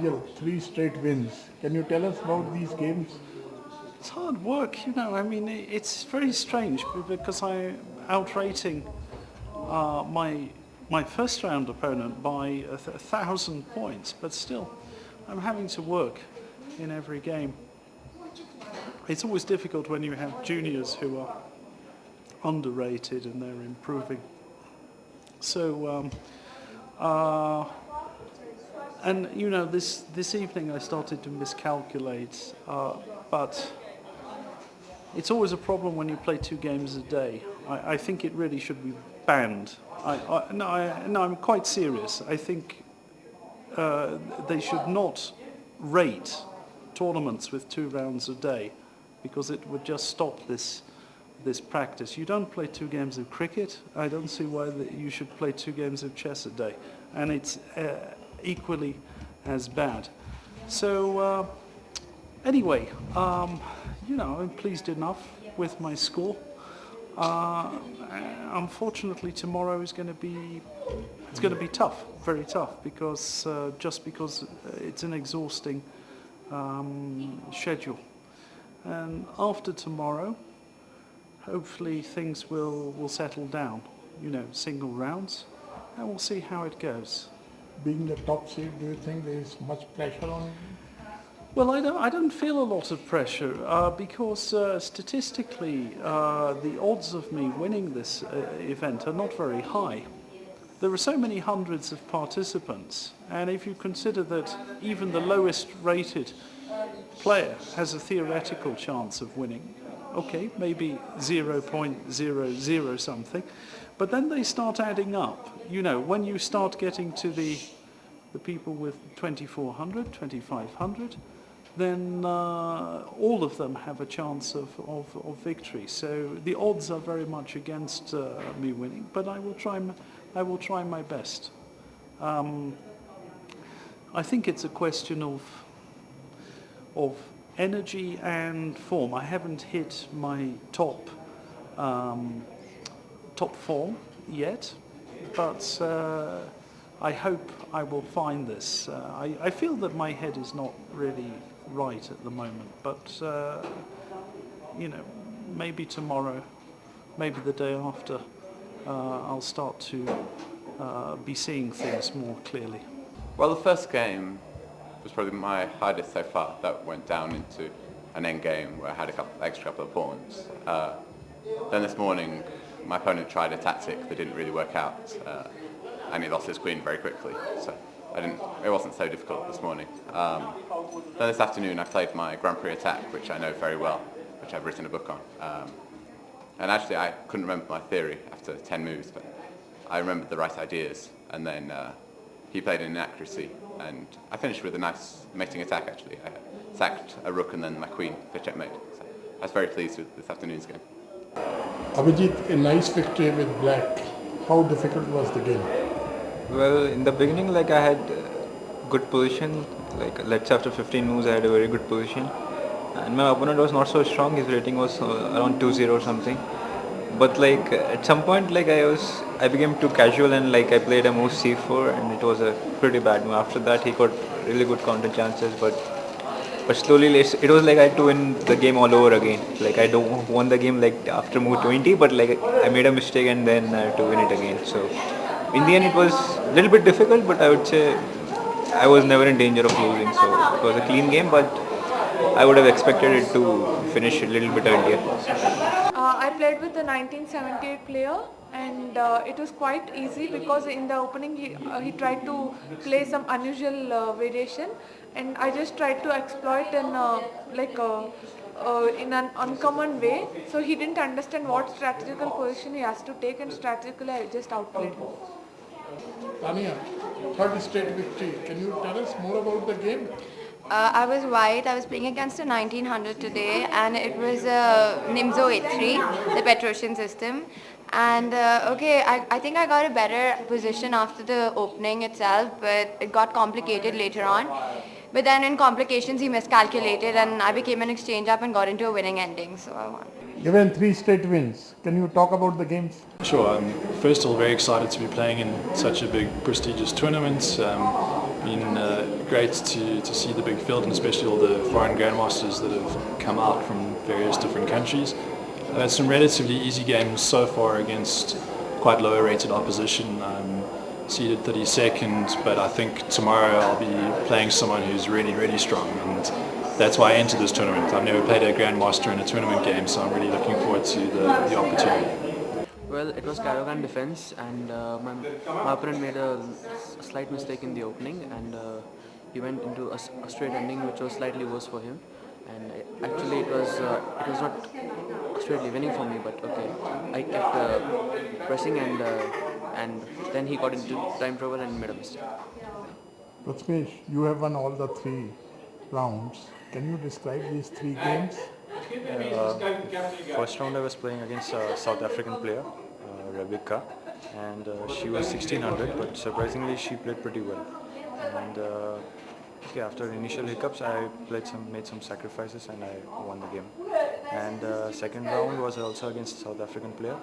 Nigel, 3 straight wins. Can you tell us about these games? It's hard work, I mean, it's very strange because I outrating my first round opponent by 1,000 points, but still, I'm having to work in every game. It's always difficult when you have juniors who are underrated and they're improving. So, and this evening I started to miscalculate, but it's always a problem when you play 2 games a day. I think it really should be banned. No, I'm quite serious. I think they should not rate tournaments with 2 rounds a day, because it would just stop this practice. You don't play 2 games of cricket. I don't see why you should play 2 games of chess a day, and it's equally as bad. So anyway, I'm pleased enough with my score. Unfortunately, tomorrow is going to be tough, very tough, because it's an exhausting schedule. And after tomorrow, hopefully things will settle down. Single rounds, and we'll see how it goes. Being the top seed, do you think there is much pressure on you? Well, I don't feel a lot of pressure because statistically the odds of me winning this event are not very high. There are so many hundreds of participants, and if you consider that even the lowest rated player has a theoretical chance of winning, okay, maybe 0.00 something, but then they start adding up. When you start getting to the people with 2,400, 2,500, then all of them have a chance of victory. So the odds are very much against me winning, but I will try my best. I think it's a question of energy and form. I haven't hit my top form yet, but I hope I will find this. I feel that my head is not really right at the moment, but maybe tomorrow, maybe the day after, I'll start to be seeing things more clearly. Well, the first game was probably my hardest so far. That went down into an end game where I had a extra couple of pawns. Then this morning, my opponent tried a tactic that didn't really work out, and he lost his queen very quickly. So it wasn't so difficult this morning. Then this afternoon, I played my Grand Prix attack, which I know very well, which I've written a book on. And actually, I couldn't remember my theory after 10 moves, but I remembered the right ideas. And then he played an inaccuracy, and I finished with a nice mating attack, actually. I sacked a rook and then my queen for checkmate. So I was very pleased with this afternoon's game. Abijit, a nice victory with black. How difficult was the game? Well, in the beginning, I had good position. Let's say after 15 moves, I had a very good position. And my opponent was not so strong. His rating was around 2-0 or something. But at some point, I became too casual and I played a move c4, and it was a pretty bad move. After that, he got really good counter chances, but slowly it was I had to win the game all over again. I don't won the game after move 20, but I made a mistake and then I had to win it again. So in the end, it was a little bit difficult, but I would say I was never in danger of losing. So it was a clean game, but I would have expected it to finish a little bit earlier. I played with the 1978 player, and it was quite easy because in the opening he tried to play some unusual variation, and I just tried to exploit in an uncommon way. So he didn't understand what strategical position he has to take, and strategically I just outplayed him. Tania, 3rd straight victory. Can you tell us more about the game? I was white. I was playing against a 1900 today, and it was a Nimzo 83, the Petrosian system. And I think I got a better position after the opening itself, but it got complicated later on. But then in complications, he miscalculated, and I became an exchange up and got into a winning ending, so I won. Given 3 straight wins, can you talk about the games? Sure. I'm first of all very excited to be playing in such a big prestigious tournament. been great to see the big field, and especially all the foreign grandmasters that have come out from various different countries. I've had some relatively easy games so far against quite lower rated opposition. I'm seeded 32nd, but I think tomorrow I'll be playing someone who's really, really strong, and that's why I entered this tournament. I've never played a grandmaster in a tournament game, so I'm really looking forward to the opportunity. Well, it was Karagan defense, and my opponent made a slight mistake in the opening, and he went into a straight ending, which was slightly worse for him. And actually, it was not straightly winning for me, but okay, I kept pressing, and then he got into time trouble and made a mistake. Prathamesh, you have won all the 3 rounds. Can you describe these 3 games? First round I was playing against a South African player, Rebecca, and she was 1600, but surprisingly she played pretty well. And okay, after initial hiccups, I made some sacrifices, and I won the game. And second round was also against a South African player.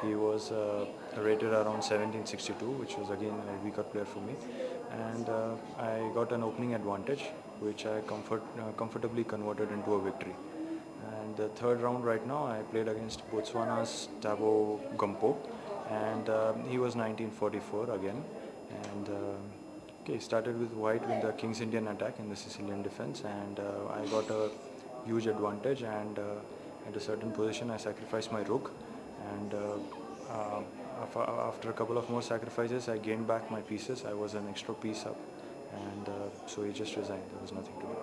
He was rated around 1762, which was again a weaker player for me. And I got an opening advantage, which I comfortably converted into a victory. And the third round right now, I played against Botswana's Tabo Gumpo, and he was 1944 again. And okay, started with white with the King's Indian attack in the Sicilian defense, and I got a huge advantage, and at a certain position I sacrificed my rook, and after a couple of more sacrifices I gained back my pieces. I was an extra piece up, and so he just resigned. There was nothing to do.